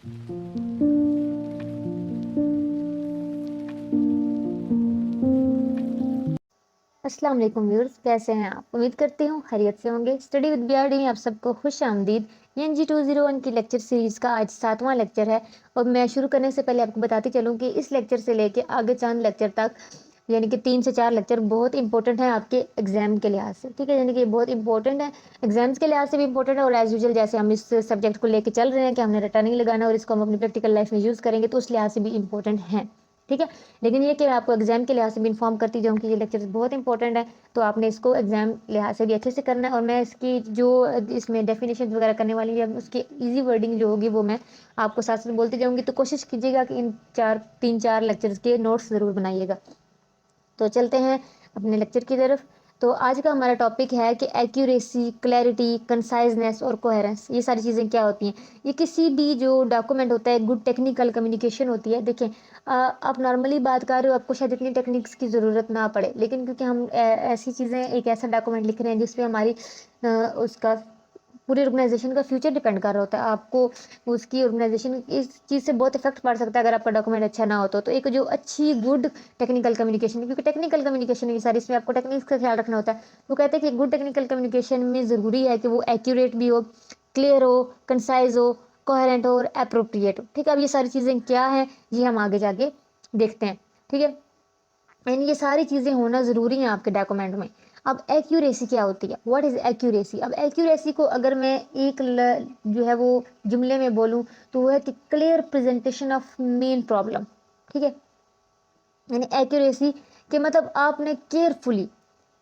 अस्सलाम वालेकुम व्यूअर्स, कैसे हैं आप? उम्मीद करती हूँ खैरियत से होंगे। स्टडी विद बीआरडी में आप सबको खुश आमदीद। एनजी 201 की लेक्चर सीरीज़ का आज 7वां लेक्चर है और मैं शुरू करने से पहले आपको बताती चलूँ कि इस लेक्चर से लेके आगे चंद लेक्चर तक यानी कि 3 से 4 लेक्चर बहुत इंपॉर्टेंट हैं आपके एग्जाम के लिहाज से, ठीक है? यानी कि बहुत इंपॉर्टेंट है, एग्जाम्स के लिहाज से भी इंपॉर्टेंट है और एज यूजुअल जैसे हम इस सब्जेक्ट को लेके चल रहे हैं कि हमने रटा नहीं लगाना और इसको हम अपनी प्रैक्टिकल लाइफ में यूज़ करेंगे, तो उस लिहाज से भी इंपॉर्टेंट है, ठीक है? लेकिन ये कि मैं आपको एग्जाम के लिहाज से भी इन्फॉर्म करती जाऊँ कि ये लेक्चर बहुत इंपॉर्टेंट है, तो आपने इसको एग्जाम लिहाज से भी अच्छे से करना है और मैं इसकी जो इसमें डेफिनेशन वगैरह करने वाली है उसकी इजी वर्डिंग जो होगी वो मैं आपको साथ साथ बोलती जाऊँगी। तो कोशिश कीजिएगा कि इन 3-4 लेक्चर्स के नोट्स ज़रूर बनाइएगा। तो चलते हैं अपने लेक्चर की तरफ। तो आज का हमारा टॉपिक है कि एक्यूरेसी, क्लैरिटी, कंसाइजनेस और कोहेरेंस, ये सारी चीज़ें क्या होती हैं। ये किसी भी जो डॉक्यूमेंट होता है, गुड टेक्निकल कम्युनिकेशन होती है। देखें, आप नॉर्मली बात कर रहे हो, आपको शायद इतनी टेक्निक्स की ज़रूरत ना पड़े, लेकिन क्योंकि हम ऐसी चीज़ें, एक ऐसा डॉक्यूमेंट लिख रहे हैं जिसपे हमारी उसका पूरी ऑर्गेनाइजेशन का फ्यूचर डिपेंड कर रहा होता है। आपको उसकी ऑर्गेनाइजेशन इस चीज़ से बहुत इफेक्ट पड़ सकता है अगर आपका डॉक्यूमेंट अच्छा ना हो तो एक जो अच्छी गुड टेक्निकल कम्युनिकेशन, क्योंकि टेक्निकल कम्युनिकेशन ये सारी, इसमें आपको टेक्निक्स का ख्याल रखना होता है। वो कहते हैं कि गुड टेक्निकल कम्युनिकेशन में ज़रूरी है कि वो एक्यूरेट भी हो, क्लियर हो, कंसाइज हो, कोहेरेंट हो और अप्रोप्रिएट हो, ठीक है? अब ये सारी चीज़ें क्या हैं ये हम आगे जाके देखते हैं, ठीक है? एंड ये सारी चीज़ें होना ज़रूरी है आपके डॉक्यूमेंट में। अब एक्यूरेसी क्या होती है? What is accuracy? अब एक्यूरेसी को अगर मैं एक जो है वो जुमले में बोलूँ तो वो है कि clear presentation of main problem, ठीक है? यानी एक्यूरेसी के मतलब आपने केयरफुली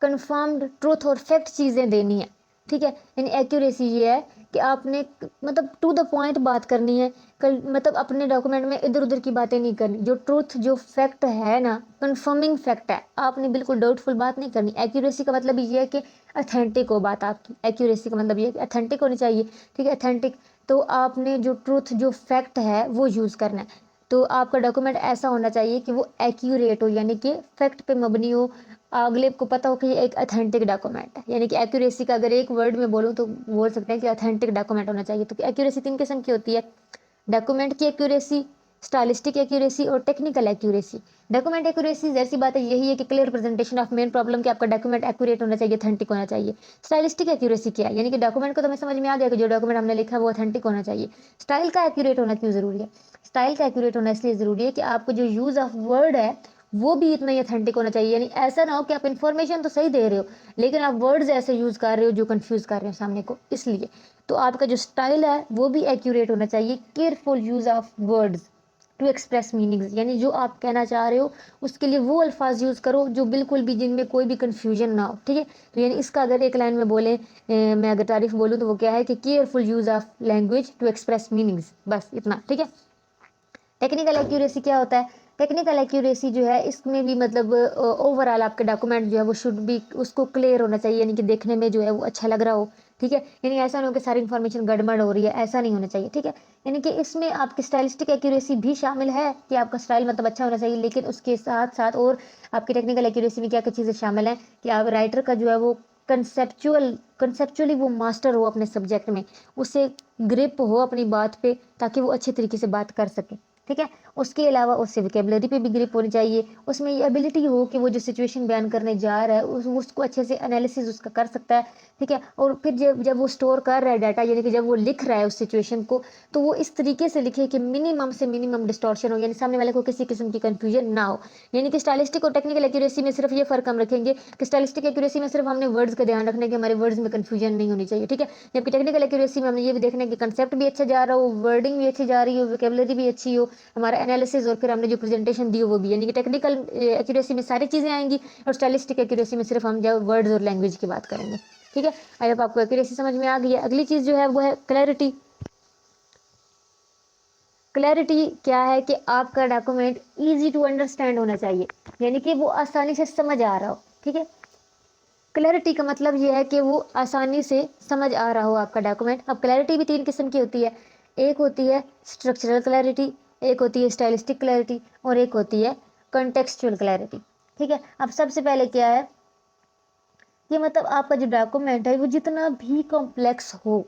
कंफर्म्ड ट्रूथ और फैक्ट चीज़ें देनी है, ठीक है? यानी एक्यूरेसी ये है कि आपने मतलब टू द पॉइंट बात करनी है। कल मतलब अपने डॉक्यूमेंट में इधर उधर की बातें नहीं करनी। जो ट्रूथ, जो फैक्ट है ना, कंफर्मिंग फैक्ट है, आपने बिल्कुल डाउटफुल बात नहीं करनी। एक्यूरेसी का मतलब ये है कि अथेंटिक हो बात आपकी। एक्यूरेसी का मतलब ये है कि अथेंटिक होनी चाहिए, ठीक है? अथेंटिक, तो आपने जो ट्रूथ, जो फैक्ट है वो यूज़ करना है। तो आपका डॉक्यूमेंट ऐसा होना चाहिए कि वो एक्यूरेट हो, यानी कि फैक्ट पे मबनी हो, अगले को पता हो कि ये एक अथेंटिक डॉक्यूमेंट है। यानी कि एक्यूरेसी का अगर एक वर्ड में बोलूँ तो बोल सकते हैं कि अथेंटिक डॉक्यूमेंट होना चाहिए। तो एक्यूरेसी 3 किस्म की होती है: डॉक्यूमेंट की एक्यूरेसी, स्टाइलिस्टिक एक्यूरेसी और टेक्निकल एक्यूरेसी। डॉक्यूमेंट एक्यूरेसी जैसी बात है, यही है कि clear presentation of main problem, कि आपका डॉक्यूमेंट एक्यूरेट होना चाहिए, अथेंटिक होना चाहिए। स्टाइलिस्टिक एक्यूरेसी क्या है? यानी कि डॉक्यूमेंट को तो हमें समझ में आ गया कि जो डॉक्यूमेंट हमने लिखा है वो अथेंटिक होना चाहिए। स्टाइल का एक्यूरेट होना क्यों ज़रूरी है? स्टाइल का एक्यूरेट होना इसलिए ज़रूरी है कि आपको जो यूज़ ऑफ वर्ड है वो भी इतना ही अथेंटिक होना चाहिए। यानी ऐसा ना हो कि आप इन्फॉर्मेशन तो सही दे रहे हो लेकिन आप वर्ड्स ऐसे यूज़ कर रहे हो जो कंफ्यूज कर रहे हो सामने को, इसलिए। तो आपका जो स्टाइल है वो भी एक्यूरेट होना चाहिए। Careful use of words to express meanings, यानी जो आप कहना चाह रहे हो उसके लिए वो अल्फाज यूज़ करो जो बिल्कुल भी, जिनमें कोई भी कन्फ्यूजन ना हो, ठीक है? तो यानी इसका अगर एक लाइन में बोले, मैं अगर तारीफ बोलूँ तो वो क्या है कि careful use of language to express meanings, बस इतना, ठीक है? टेक्निकल एक्यूरेसी क्या होता है? टेक्निकल एक्यूरेसी जो है इसमें भी मतलब ओवरऑल आपके डॉक्यूमेंट जो है वो शुड बी, उसको क्लियर होना चाहिए, यानी कि देखने में जो है वो अच्छा लग रहा हो, ठीक है? यानी ऐसा ना हो कि सारी इन्फॉर्मेशन गड़बड़ हो रही है, ऐसा नहीं होना चाहिए, ठीक है? यानी कि इसमें आपकी स्टाइलिस्टिक एक्यूरेसी भी शामिल है कि आपका स्टाइल मतलब अच्छा होना चाहिए, लेकिन उसके साथ साथ और आपकी टेक्निकल एक्यूरेसी में क्या क्या चीज़ें शामिल हैं कि आप राइटर का जो है वो कंसेप्चुअली वो मास्टर हो अपने सब्जेक्ट में, उसे ग्रिप हो अपनी बात पे ताकि वो अच्छे तरीके से बात कर सके, ठीक है? उसके अलावा उससे वोकेबलरी पे भी ग्रिप होनी चाहिए, उसमें ये एबिलिटी हो कि वो जो सिचुएशन बयान करने जा रहा है उसको अच्छे से एनालिसिस उसका कर सकता है, ठीक है? और फिर जब जब वो स्टोर कर रहा है डाटा, यानी कि जब वो लिख रहा है उस सिचुएशन को, तो वो इस तरीके से लिखे कि मिनिमम से मिनिमम डिस्टॉर्शन हो, यानी सामने वाले को किसी किस्म की कन्फ्यूजन ना हो। यानी कि स्टाइलिस्टिक और टेक्निकल एक्यूरेसी में सिर्फ ये फ़र्क हम रखेंगे कि स्टाइलिस्टिक एक्यूरेसी में सिर्फ हमने वर्ड्स का ध्यान रखना है कि हमारे वर्ड्स में कन्फ्यूजन नहीं होनी चाहिए, ठीक है? जबकि टेक्निकल एक्यूरेसी में हमें ये भी देखना है कि कंसेप्ट भी अच्छा जा रहा हो, वर्डिंग भी अच्छी जा रही हो, वोकेबलरी भी अच्छी हो, हमारा एनालिसिस और फिर हमने जो प्रेजेंटेशन दी हो वो भी। यानी कि टेक्निकल एक्यूरेसी में सारी चीज़ें आएंगी और स्टाइलिस्टिक एक्यूरेसी में सिर्फ हम जो वर्ड्स और लैंग्वेज की बात करेंगे, ठीक है? आई होप आपको एक्यूरेसी समझ में आ गई है। अगली चीज़ जो है वो है क्लैरिटी। क्लैरिटी क्या है कि आपका डॉक्यूमेंट ईजी टू अंडरस्टैंड होना चाहिए, यानी कि वो आसानी से समझ आ रहा हो, ठीक है? क्लैरिटी का मतलब ये है कि वो आसानी से समझ आ रहा हो आपका डॉक्यूमेंट। अब क्लैरिटी भी 3 किस्म की होती है। एक होती है स्ट्रक्चरल क्लैरिटी, एक होती है स्टाइलिस्टिक क्लैरिटी और एक होती है कॉन्टेक्सचुअल क्लैरिटी, ठीक है? अब सबसे पहले क्या है कि मतलब आपका जो डॉक्यूमेंट है वो जितना भी कॉम्प्लेक्स हो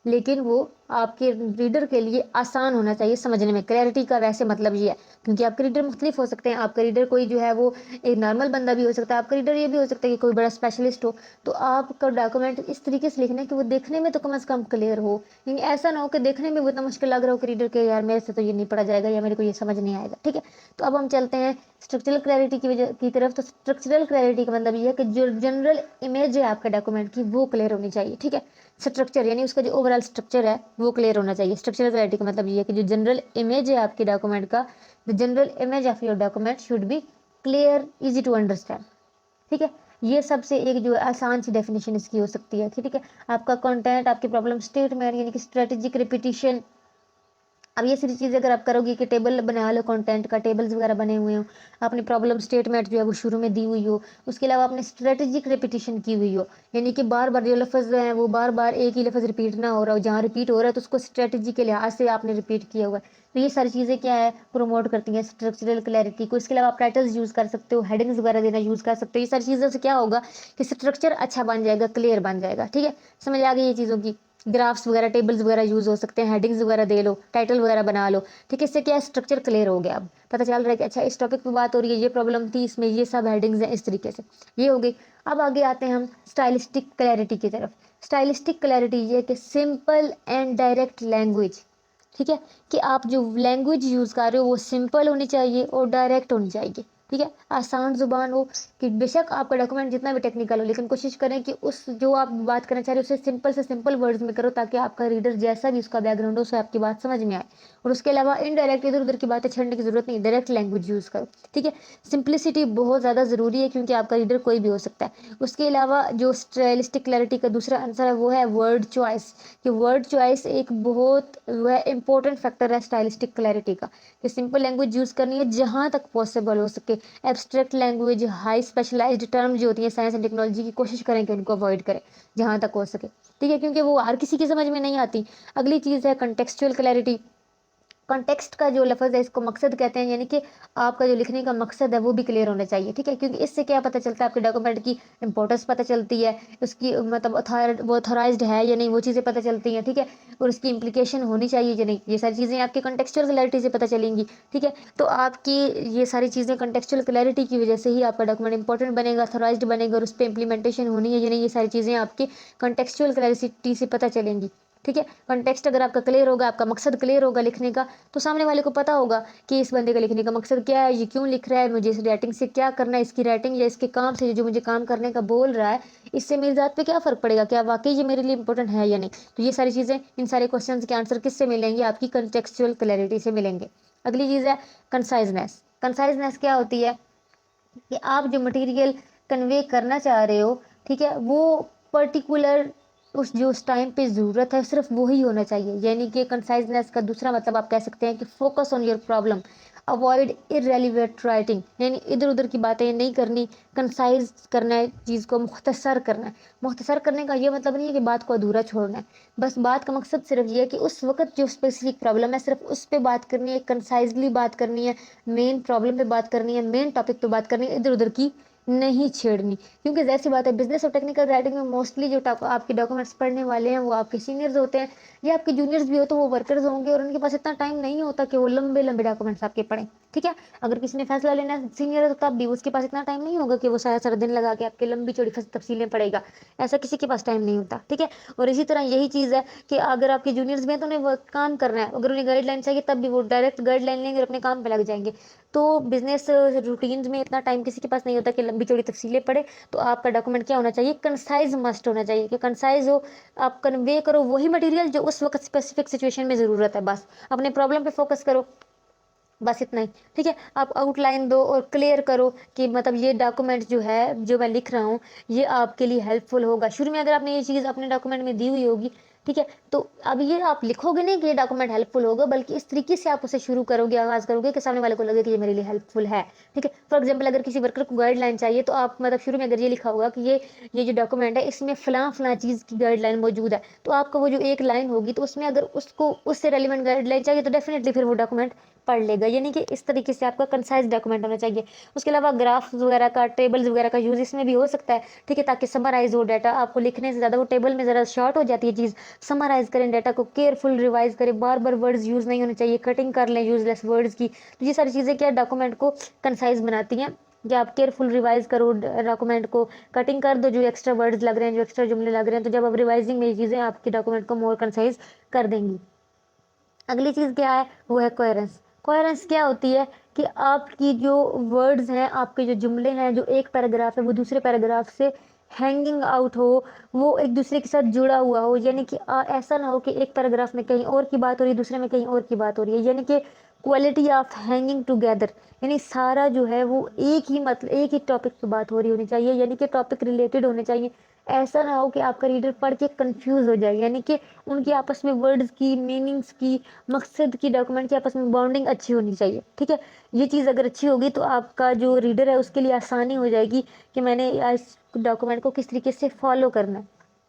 लेकिन वो आपके रीडर के लिए आसान होना चाहिए समझने में। क्लैरिटी का वैसे मतलब ये है, क्योंकि आपके रीडर मुख्तलिफ हो सकते हैं। आपका रीडर कोई जो है वो एक नॉर्मल बंदा भी हो सकता है, आपका रीडर ये भी हो सकता है कि कोई बड़ा स्पेशलिस्ट हो। तो आपका डॉक्यूमेंट इस तरीके से लिखना है कि वो देखने में तो कम से कम क्लियर हो, यानी ऐसा ना हो कि देखने में वो इतना मुश्किल लग रहा हो कि रीडर के यार मेरे से तो ये नहीं पढ़ा जाएगा या मेरे को ये समझ नहीं आएगा। ठीक है, तो अब हम चलते हैं स्ट्रक्चरल क्लैरिटी की तरफ। तो स्ट्रक्चरल क्लैरिटी का मतलब ये है कि जो जनरल इमेज है आपका डॉक्यूमेंट की वो क्लियर होनी चाहिए। ठीक है, स्ट्रक्चर यानी उसका जो ओवरऑल स्ट्रक्चर है वो क्लियर होना चाहिए। स्ट्रक्चरल क्लैरिटी का मतलब ये है कि जो जनरल इमेज है आपके डॉक्यूमेंट का, the general image of your document should be clear, easy to understand. ठीक है, ये सबसे एक जो आसान सी डेफिनेशन इसकी हो सकती है। ठीक है, आपका कंटेंट, आपकी प्रॉब्लम स्टेटमेंट यानी कि स्ट्रेटेजिक रिपीटिशन। अब ये सारी चीज़ें अगर आप करोगे कि टेबल बना लो, कंटेंट का टेबल्स वगैरह बने हुए हो, आपने प्रॉब्लम स्टेटमेंट जो है वो शुरू में दी हुई हो, उसके अलावा आपने स्ट्रेटेजिक रिपीटिशन की हुई हो, यानी कि बार बार जो लफ्ज़ हैं वो बार बार एक ही लफ्ज़ रिपीट ना हो रहा हो, जहाँ रिपीट हो रहा है तो उसको स्ट्रेटेजी के लिहाज से आपने रिपीट किया हुआ है। तो ये सारी चीज़ें क्या है, प्रमोट करती हैं स्ट्रक्चरल क्लैरिटी को। इसके अलावा आप टाइटल्स यूज़ कर सकते हो, हेडिंग्स वगैरह देना यूज़ कर सकते हो। ये सारी चीज़ों से क्या होगा कि स्ट्रक्चर अच्छा बन जाएगा, क्लियर बन जाएगा। ठीक है, समझ आ गई ये चीज़ों की। ग्राफ्स वगैरह, टेबल्स वगैरह यूज़ हो सकते हैं, हेडिंग्स वगैरह दे लो, टाइटल वगैरह बना लो। ठीक है, इससे क्या स्ट्रक्चर क्लियर हो गया। अब पता चल रहा है कि अच्छा इस टॉपिक पे बात हो रही है, ये प्रॉब्लम थी, इसमें ये सब हेडिंग्स हैं, इस तरीके से ये हो गई। अब आगे आते हैं हम स्टाइलिस्टिक क्लैरिटी की तरफ। स्टाइलिस्टिक क्लैरिटी ये कि सिंपल एंड डायरेक्ट लैंग्वेज। ठीक है, कि आप जो लैंग्वेज यूज़ कर रहे हो वो सिंपल होनी चाहिए और डायरेक्ट होनी चाहिए। ठीक है, आसान ज़ुबान हो, कि बेशक आपका डॉक्यूमेंट जितना भी टेक्निकल हो, लेकिन कोशिश करें कि उस जो आप बात करना चाह रहे हो उसे सिंपल से सिंपल वर्ड्स में करो, ताकि आपका रीडर जैसा भी उसका बैकग्राउंड हो उसे आपकी बात समझ में आए। और उसके अलावा इनडायरेक्ट इधर उधर की बातें छेड़ने की ज़रूरत नहीं, डायरेक्ट लैंग्वेज यूज़ करो। ठीक है, सिंप्लिसिटी बहुत ज़्यादा ज़रूरी है, क्योंकि आपका रीडर कोई भी हो सकता है। उसके अलावा जो स्टाइलिस्टिक क्लैरिटी का दूसरा आंसर है वो है वर्ड चॉइस। कि वर्ड चॉइस एक बहुत वह इंपॉर्टेंट फैक्टर है स्टाइलिस्टिक क्लैरिटी का, कि सिंपल लैंग्वेज यूज़ करनी है जहाँ तक पॉसिबल हो सके। Abstract language, high specialized term जो होती है साइंस एंड टेक्नोलॉजी की, कोशिश करें कि उनको अवॉइड करें जहाँ तक हो सके। ठीक है, क्योंकि वो हर किसी की समझ में नहीं आती। अगली चीज़ है कंटेक्सचुअल क्लैरिटी। कॉन्टेक्स्ट का जो लफ्ज़ है इसको मकसद कहते हैं, यानी कि आपका जो लिखने का मकसद है वो भी क्लियर होना चाहिए। ठीक है, क्योंकि इससे क्या पता चलता है, आपके डॉक्यूमेंट की इंपॉर्टेंस पता चलती है, उसकी मतलब वो ऑथराइज्ड है या नहीं, वो चीज़ें पता चलती हैं। ठीक है, और उसकी इम्प्लीकेशन होनी चाहिए या नहीं, ये सारी चीज़ें आपकी कॉन्टेक्चुअल क्लैरिटी से पता चलेंगी। ठीक है, तो आपकी ये सारी चीज़ें कॉन्टेक्चुअल क्लैरिटी की वजह से ही आपका डॉक्यूमेंट इंपॉर्टेंट बनेगा, ऑथराइज्ड बनेगा, और उस पर इम्प्लीमेंटेशन होनी है या नहीं, ये सारी चीज़ें आपकी कॉन्टेक्चुअल क्लैरिटी से पता चलेंगी। ठीक है, कॉन्टेक्स्ट अगर आपका क्लियर होगा, आपका मकसद क्लियर होगा लिखने का, तो सामने वाले को पता होगा कि इस बंदे का लिखने का मकसद क्या है, ये क्यों लिख रहा है, मुझे इस राइटिंग से क्या करना है, इसकी राइटिंग या इसके काम से जो मुझे काम करने का बोल रहा है, इससे मेरी ज़ात पे क्या फ़र्क पड़ेगा, क्या वाकई ये मेरे लिए इंपॉर्टेंट है या नहीं। तो ये सारी चीज़ें, इन सारे क्वेश्चन के आंसर किससे मिलेंगे, आपकी कंटेक्चुअल क्लैरिटी से मिलेंगे। अगली चीज़ है कंसाइजनेस। कंसाइजनेस क्या होती है कि आप जो मटेरियल कन्वे करना चाह रहे हो, ठीक है, वो पर्टिकुलर उस टाइम पे ज़रूरत है सिर्फ वही होना चाहिए। यानी कि कंसाइजनेस का दूसरा मतलब आप कह सकते हैं कि focus on your problem, avoid irrelevant writing, यानी इधर उधर की बातें नहीं करनी, कंसाइज करना है, चीज़ को मुख्तसर करना है। मुख्तसर करने का ये मतलब नहीं है कि बात को अधूरा छोड़ना है, बस बात का मकसद सिर्फ ये है कि उस वक्त जो स्पेसिफिक प्रॉब्लम है सिर्फ उस पर बात करनी है, कंसाइजली बात करनी है, मेन प्रॉब्लम पे बात करनी है, मेन टॉपिक पे बात करनी है, इधर उधर की नहीं छेड़नी। क्योंकि जैसी बात है, बिजनेस और टेक्निकल राइटिंग में मोस्टली जो आपके डॉक्यूमेंट्स पढ़ने वाले हैं वो आपके सीनियर्स होते हैं, या आपके जूनियर्स भी हो तो वो वर्कर्स होंगे, और उनके पास इतना टाइम नहीं होता कि वो लंबे लंबे डॉक्यूमेंट्स आपके पढ़ें। ठीक है, अगर किसी ने फैसला लेना है सीनियर है तो तब भी उसके पास इतना टाइम नहीं होगा कि वो सारा सारा दिन लगा के आपके लंबी चौड़ी तफसीलें पढ़ेगा। ऐसा किसी के पास टाइम नहीं होता। ठीक है, और इसी तरह यही चीज़ है कि अगर आपके जूनियर्स भी हैं तो उन्हें वो काम करना है, अगर उन्हें गाइडलाइन चाहिए तब भी वो डायरेक्ट गाइडलाइन लेंगे और अपने काम पे लग जाएंगे। तो बिजनेस रूटीन्स में इतना टाइम किसी के पास नहीं होता कि लंबी चौड़ी तफसीलें पढ़े। तो आपका डॉक्यूमेंट क्या होना चाहिए, कंसाइज मस्ट होना चाहिए, कि कंसाइज हो, आप कन्वे करो वही मटेरियल जो उस वक्त स्पेसिफिक सिचुएशन में ज़रूरत है, बस अपने प्रॉब्लम पे फोकस करो, बस इतना ही। ठीक है, आप आउटलाइन दो और क्लियर करो कि मतलब ये डॉक्यूमेंट जो है जो मैं लिख रहा हूँ ये आपके लिए हेल्पफुल होगा। शुरू में अगर आपने ये चीज़ अपने डॉक्यूमेंट में दी हुई होगी, ठीक है, तो अब ये आप लिखोगे नहीं कि ये डॉक्यूमेंट हेल्पफुल होगा, बल्कि इस तरीके से आप उसे शुरू करोगे, आगाज़ करोगे कि सामने वाले को लगे कि ये मेरे लिए हेल्पफुल है। ठीक है, फॉर एग्जाम्पल अगर किसी वर्कर को गाइडलाइन चाहिए तो आप मतलब शुरू में अगर ये लिखा होगा कि ये जो डॉक्यूमेंट है इसमें फ़लाँ फ़लाँ चीज़ की गाइडलाइन मौजूद है, तो आपका वो जो एक लाइन होगी तो उसमें अगर उसको उससे रेलिवेंट गाइडलाइन चाहिए तो डेफिनेटली फिर वो डॉक्यूमेंट पढ़ लेगा। यानी कि इस तरीके से आपका कंसाइज डॉक्यूमेंट होना चाहिए। उसके अलावा ग्राफ्स वगैरह का, टेबल्स वगैरह का यूज़ इसमें भी हो सकता है। ठीक है, ताकि समराइज हो डाटा, आपको लिखने से ज़्यादा वो टेबल में ज़रा शॉर्ट हो जाती है चीज़, समराइज करें डाटा को, केयरफुल रिवाइज करें, बार बार वर्ड्स यूज़ नहीं होने चाहिए, कटिंग कर लें यूजलेस वर्ड्स की। तो ये सारी चीज़ें क्या डॉक्यूमेंट को कंसाइज बनाती हैं कि आप केयरफुल रिवाइज करो डॉक्यूमेंट को, कटिंग कर दो जो एक्स्ट्रा वर्ड्स लग रहे हैं, जो एक्स्ट्रा जुमले लग रहे हैं। तो जब आप रिवाइजिंग में ये चीज़ें आपकी डॉक्यूमेंट को मोर कंसाइज कर देंगी। अगली चीज़ क्या है, वो है कोहेरेंस। कोहेरेंस क्या होती है कि आपकी जो वर्ड्स हैं, आपके जो जुमले हैं, जो एक पैराग्राफ है वो दूसरे पैराग्राफ से हैंगिंग आउट हो, वो एक दूसरे के साथ जुड़ा हुआ हो। यानी कि ऐसा ना हो कि एक पैराग्राफ में कहीं और की बात हो रही है, दूसरे में कहीं और की बात हो रही है। यानी कि क्वालिटी ऑफ हैंगिंग टुगेदर, यानी सारा जो है वो एक ही मतलब एक ही टॉपिक पे बात हो रही होनी चाहिए, यानी कि टॉपिक रिलेटेड होने चाहिए। ऐसा ना हो कि आपका रीडर पढ़ के कंफ्यूज हो जाए, यानी कि उनकी आपस में वर्ड्स की, मीनिंग्स की, मकसद की, डॉक्यूमेंट की आपस में बॉन्डिंग अच्छी होनी चाहिए। ठीक है, ये चीज़ अगर अच्छी होगी तो आपका जो रीडर है उसके लिए आसानी हो जाएगी कि मैंने इस डॉक्यूमेंट को किस तरीके से फॉलो करना है।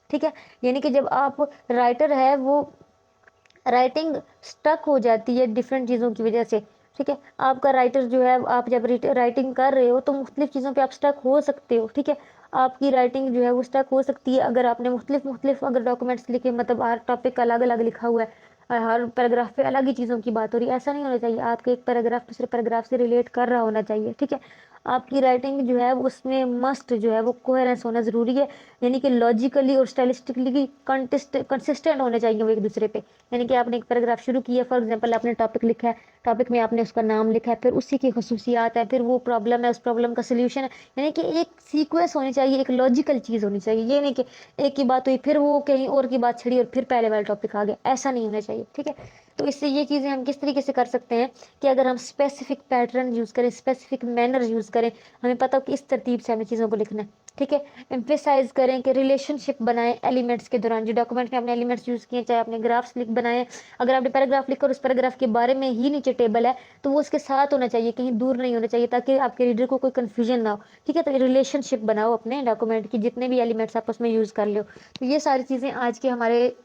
ठीक है, यानी कि जब आप राइटर है वो राइटिंग स्टक हो जाती है डिफरेंट चीज़ों की वजह से। ठीक है, आपका राइटर जो है, आप जब राइटिंग कर रहे हो तो मुख्तलिफ चीज़ों पे आप स्टक हो सकते हो। ठीक है, आपकी राइटिंग जो है वो स्टक हो सकती है अगर आपने मुख्तलिफ अगर डॉक्यूमेंट्स लिखे, मतलब हर टॉपिक अलग अलग लिखा हुआ है, हर पैराग्राफ पे अलग ही चीज़ों की बात हो रही है। ऐसा नहीं होना चाहिए, आपके एक पैराग्राफ दूसरे पैराग्राफ से रिलेट कर रहा होना चाहिए। ठीक है, आपकी राइटिंग जो है उसमें मस्ट जो है वो कोहेरेंस होना ज़रूरी है, यानी कि लॉजिकली और स्टाइलिस्टिकली कंसिस्टेंट होने चाहिए वो एक दूसरे पे। यानी कि आपने एक पैराग्राफ शुरू किया, फॉर एग्जांपल आपने टॉपिक लिखा है, टॉपिक में आपने उसका नाम लिखा है, फिर उसी की खसूसियात है, फिर वो प्रॉब्लम है, उस प्रॉब्लम का सोल्यूशन है। यानी कि एक सीक्वेंस होनी चाहिए, एक लॉजिकल चीज़ होनी चाहिए। ये नहीं कि एक की बात हुई फिर वो कहीं और की बात छड़ी और फिर पहले वाला टॉपिक आ गया, ऐसा नहीं होना चाहिए। ठीक है, तो इससे ये चीज़ें हम किस तरीके से कर सकते हैं कि अगर हम स्पेसिफिक पैटर्न यूज़ करें, स्पेसिफिक मैनर यूज़ करें, हमें पता हो कि इस तरतीब से हमें चीज़ों को लिखना है। ठीक है, एम्फेसाइज करें कि रिलेशनशिप बनाएं एलिमेंट्स के दौरान, जो डॉक्यूमेंट में आपने एलिमेंट्स यूज़ किए, चाहे आपने ग्राफ्स लिख बनाए, अगर आपने पैराग्राफ लिखकर उस पैराग्राफ के बारे में ही नीचे टेबल है तो वो उसके साथ होना चाहिए, कहीं दूर नहीं होना चाहिए, ताकि आपके रीडर को कोई कन्फ्यूजन ना हो। ठीक है, तो रिलेशनशिप बनाओ अपने डॉक्यूमेंट की, जितने भी एलिमेंट्स आप उसमें यूज़ कर लो। तो ये सारी चीज़ें आज के हमारे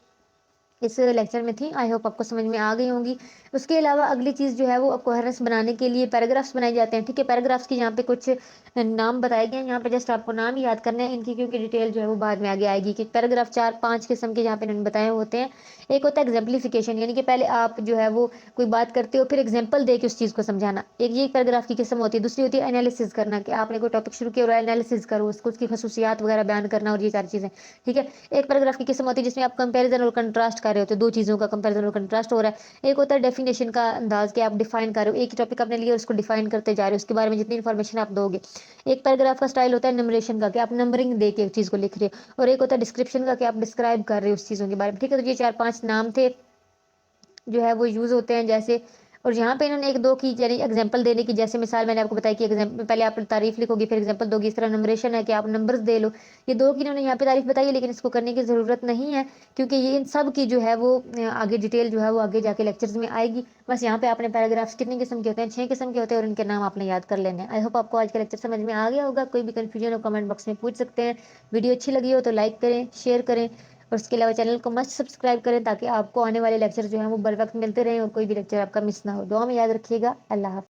इस लेक्चर में थी, आई होप आपको समझ में आ गई होंगी। उसके अलावा अगली चीज़ जो है वो कोहेरेंस बनाने के लिए पैराग्राफ्स बनाए जाते हैं। ठीक है, पैराग्राफ्स की यहाँ पे कुछ नाम बताए गए हैं, यहाँ पे जस्ट आपको नाम ही याद करना है इनकी, क्योंकि डिटेल जो है वो बाद में आगे आएगी कि पैराग्राफ 4-5 किस्म के यहाँ पे इन्होंने बताए होते हैं। एक होता है एग्जाम्पलिफिकेशन, यानी कि पहले आप जो है वो कोई बात करते हो, फिर एग्जाम्पल दे के उस चीज़ को समझाना, एक ये पैराग्राफ की किस्म होती है। दूसरी होती है एनालिसिस करना, कि आपने कोई टॉपिक शुरू किया और एनालिसिस करो उसको, उसकी खसूसियात वगैरह बयान करना और ये सारी चीज़ें। ठीक है, एक पैराग्राफ की किस्म होती है जिसमें आप कंपैरिजन और कंट्रास्ट कर रहे होते हो, दो चीज़ों का कंपैरिजन और कंट्रास्ट हो रहा है। एक होता है डेफिनेशन का अंदाज, कि आप डिफाइन कर रहे हो, एक ही टॉपिक आपने लिया और उसको डिफाइन करते जा रहे हो, उसके बारे में जितनी इन्फॉर्मेशन आप दोगे। एक पैराग्राफ का स्टाइल होता है नंबरेशन का, कि आप नंबरिंग दे के चीज़ को लिख रहे हो, और एक होता है डिस्क्रिप्शन का, कि आप डिस्क्राइब कर रहे हो उस चीज़ों के बारे में। ठीक है, तो ये 4-5 नाम थे जो है वो यूज़ होते हैं जैसे। और यहाँ पे इन्होंने एक दो की यानी एग्जांपल देने की, जैसे मिसाल मैंने आपको बताई कि एग्जाम्पल पहले आप तारीफ लिखोगी फिर एग्जांपल दोगी, इस तरह नंबरेशन है कि आप नंबर्स दे लो। ये दो की इन्होंने यहाँ पे तारीफ बताई है, लेकिन इसको करने की ज़रूरत नहीं है, क्योंकि ये इन सब की जो है वो आगे डिटेल जो है वो आगे जाके लेक्चर्स में आएगी। बस यहाँ पे आपने पैराग्राफ्स कितने किस्म के होते हैं, 6 किस्म के होते हैं, और इनके नाम आपने याद कर लेने हैं। आई होप आपको आज का लेक्चर समझ में आ गया होगा। कोई भी कन्फ्यूजन हो कमेंट बॉक्स में पूछ सकते हैं। वीडियो अच्छी लगी हो तो लाइक करें, शेयर करें, और उसके अलावा चैनल को मस्त सब्सक्राइब करें, ताकि आपको आने वाले लेक्चर जो हैं वो बर वक्त मिलते रहें और कोई भी लेक्चर आपका मिस ना हो। दुआ में याद रखिएगा। अल्लाह हाफ़िज़।